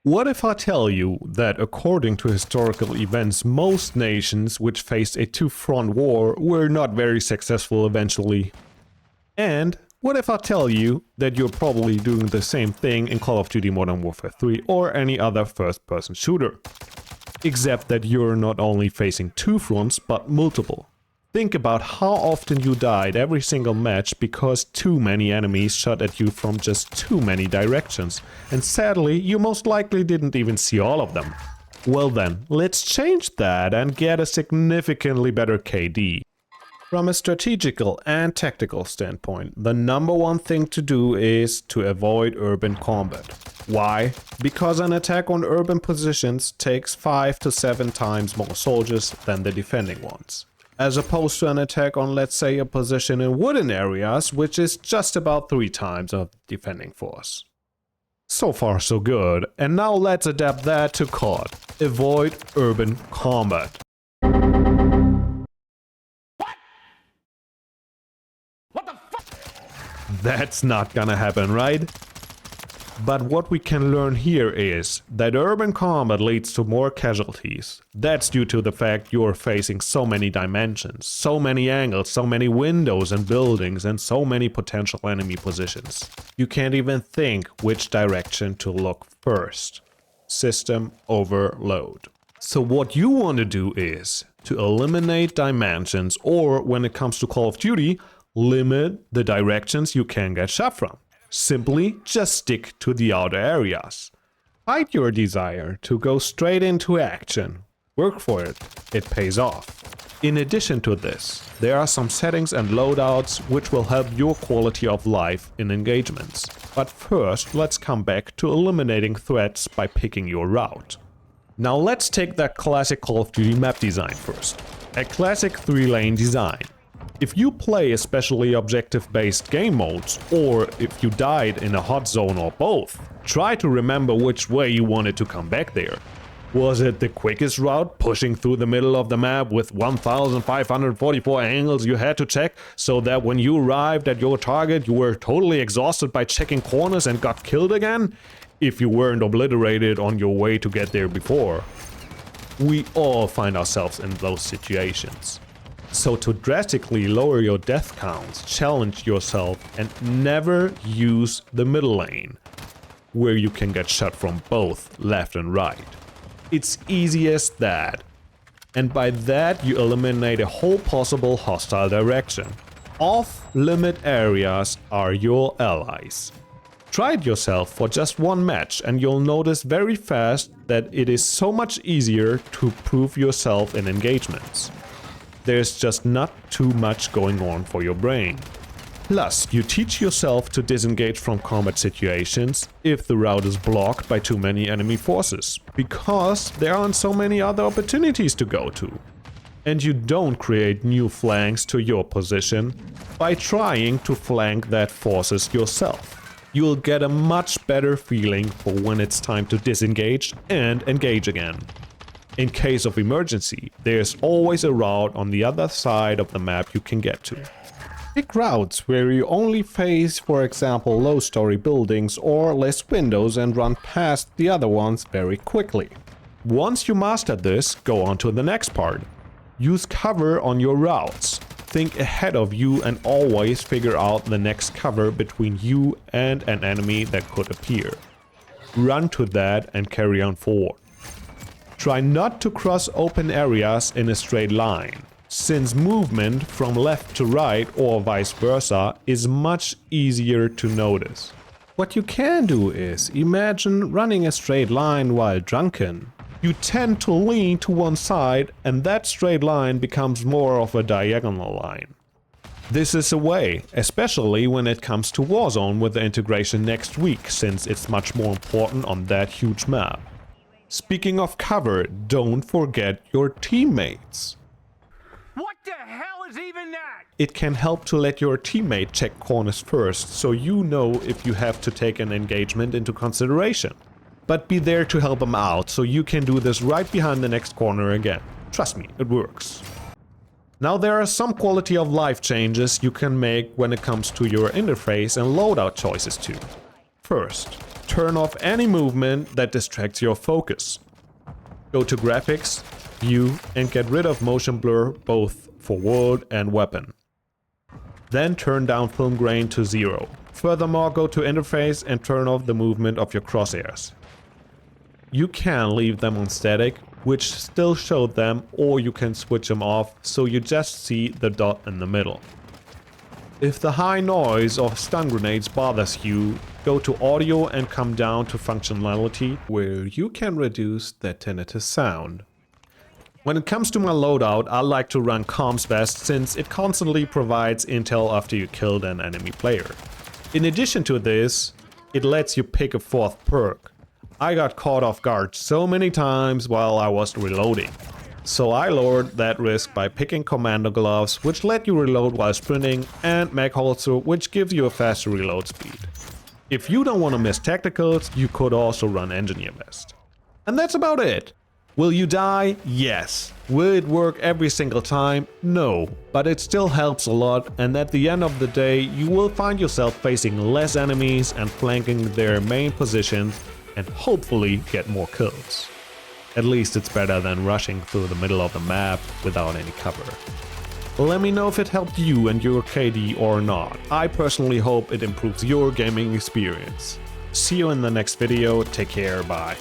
What if I tell you that according to historical events, most nations which faced a two-front war were not very successful eventually? And what if I tell you that you're probably doing the same thing in Call of Duty Modern Warfare 3 or any other first-person shooter? Except that you're not only facing two fronts, but multiple. Think about how often you died every single match because too many enemies shot at you from just too many directions, and sadly you most likely didn't even see all of them. Well then, let's change that and get a significantly better KD. From a strategical and tactical standpoint, the number one thing to do is to avoid urban combat. Why? Because an attack on urban positions takes 5 to 7 times more soldiers than the defending ones, as opposed to an attack on, let's say, a position in wooden areas, which is just about 3 times of the defending force. So far so good, and now let's adapt that to COD. Avoid urban combat. What the fuck? That's not gonna happen, right? But what we can learn here is that urban combat leads to more casualties. That's due to the fact you're facing so many dimensions, so many angles, so many windows and buildings, and so many potential enemy positions. You can't even think which direction to look first. System overload. So what you want to do is to eliminate dimensions, or when it comes to Call of Duty, limit the directions you can get shot from. Simply just stick to the outer areas. Fight your desire to go straight into action. Work for it. It pays off. In addition to this, there are some settings and loadouts which will help your quality of life in engagements. But first, let's come back to eliminating threats by picking your route. Now let's take that classic Call of Duty map design first. A classic 3-lane design. If you play especially objective-based game modes, or if you died in a hot zone or both, try to remember which way you wanted to come back there. Was it the quickest route, pushing through the middle of the map with 1544 angles you had to check, so that when you arrived at your target you were totally exhausted by checking corners and got killed again? If you weren't obliterated on your way to get there before. We all find ourselves in those situations. So to drastically lower your death counts, challenge yourself and never use the middle lane, where you can get shot from both left and right. It's easy as that. And by that you eliminate a whole possible hostile direction. Off-limit areas are your allies. Try it yourself for just one match and you'll notice very fast that it is so much easier to prove yourself in engagements. There's just not too much going on for your brain. Plus, you teach yourself to disengage from combat situations if the route is blocked by too many enemy forces, because there aren't so many other opportunities to go to. And you don't create new flanks to your position by trying to flank that forces yourself. You'll get a much better feeling for when it's time to disengage and engage again. In case of emergency, there's always a route on the other side of the map you can get to. Pick routes where you only face, for example, low-story buildings or less windows and run past the other ones very quickly. Once you master this, go on to the next part. Use cover on your routes. Think ahead of you and always figure out the next cover between you and an enemy that could appear. Run to that and carry on forward. Try not to cross open areas in a straight line, since movement from left to right or vice versa is much easier to notice. What you can do is imagine running a straight line while drunken. You tend to lean to one side and that straight line becomes more of a diagonal line. This is a way, especially when it comes to Warzone with the integration next week, since it's much more important on that huge map. Speaking of cover, don't forget your teammates. What the hell is even that? It can help to let your teammate check corners first, so you know if you have to take an engagement into consideration. But be there to help them out, so you can do this right behind the next corner again. Trust me, it works. Now there are some quality of life changes you can make when it comes to your interface and loadout choices too. First, Turn off any movement that distracts your focus. Go to Graphics, View, and get rid of motion blur both for world and weapon. Then turn down film grain to 0. Furthermore, go to Interface and turn off the movement of your crosshairs. You can leave them on static, which still show them, or you can switch them off so you just see the dot in the middle. If the high noise of stun grenades bothers you, go to Audio and come down to Functionality, where you can reduce that tinnitus sound. When it comes to my loadout, I like to run Comms Vest since it constantly provides intel after you killed an enemy player. In addition to this, it lets you pick a 4th perk. I got caught off guard so many times while I was reloading. So I lowered that risk by picking Commando Gloves, which let you reload while sprinting, and Mag Holster, which gives you a faster reload speed. If you don't want to miss tacticals, you could also run Engineer Vest. And that's about it. Will you die? Yes. Will it work every single time? No. But it still helps a lot, and at the end of the day, you will find yourself facing less enemies and flanking their main positions, and hopefully get more kills. At least it's better than rushing through the middle of the map without any cover. Let me know if it helped you and your KD or not. I personally hope it improves your gaming experience. See you in the next video, take care, bye.